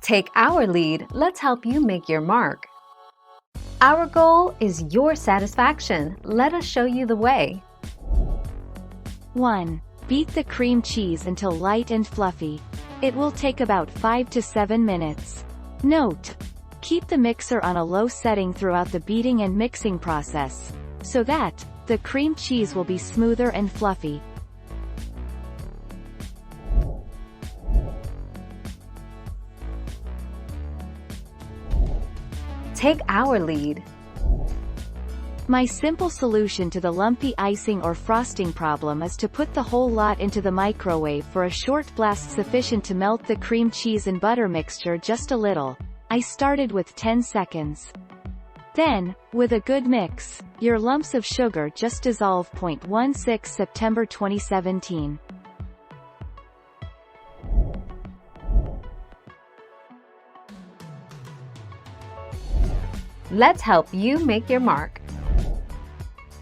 Take our lead, let's help you make your mark. Our goal is your satisfaction. Let us show you the way. 1. Beat the cream cheese until light and fluffy. It will take about 5 to 7 minutes. Note: keep the mixer on a low setting throughout the beating and mixing process, so that the cream cheese will be smoother and fluffy. Take our lead. My simple solution to the lumpy icing or frosting problem is to put the whole lot into the microwave for a short blast sufficient to melt the cream cheese and butter mixture just a little. I started with 10 seconds. Then, with a good mix, your lumps of sugar just dissolve. 16 September 2017. Let's help you make your mark.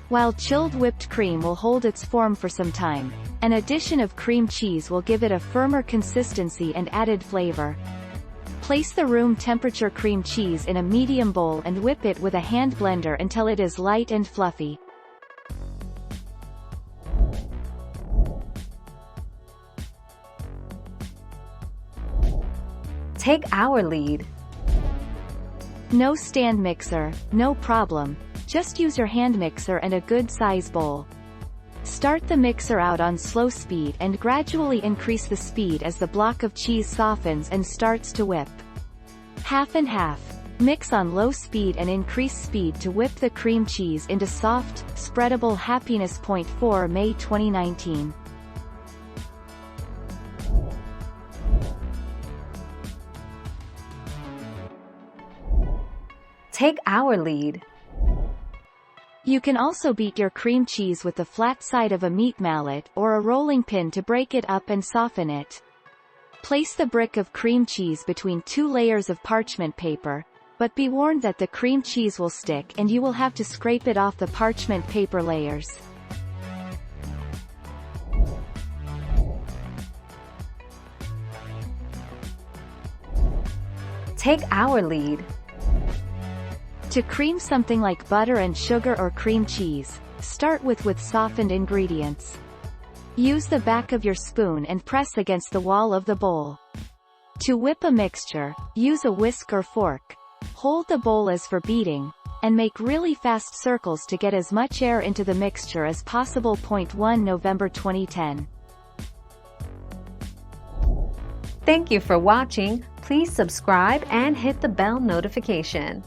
While chilled whipped cream will hold its form for some time, an addition of cream cheese will give it a firmer consistency and added flavor. Place the room temperature cream cheese in a medium bowl and whip it with a hand blender until it is light and fluffy. Take our lead. No stand mixer, no problem. Just use your hand mixer and a good size bowl. Start the mixer out on slow speed and gradually increase the speed as the block of cheese softens and starts to whip. Half and half. Mix on low speed and increase speed to whip the cream cheese into soft, spreadable happiness. 4 May 2019. Take our lead. You can also beat your cream cheese with the flat side of a meat mallet or a rolling pin to break it up and soften it. Place the brick of cream cheese between 2 layers of parchment paper, but be warned that the cream cheese will stick and you will have to scrape it off the parchment paper layers. Take our lead. To cream something like butter and sugar or cream cheese, start with softened ingredients. Use the back of your spoon and press against the wall of the bowl. To whip a mixture, use a whisk or fork. Hold the bowl as for beating, and make really fast circles to get as much air into the mixture as possible. 1 November 2010. Thank you for watching. Please subscribe and hit the bell notification.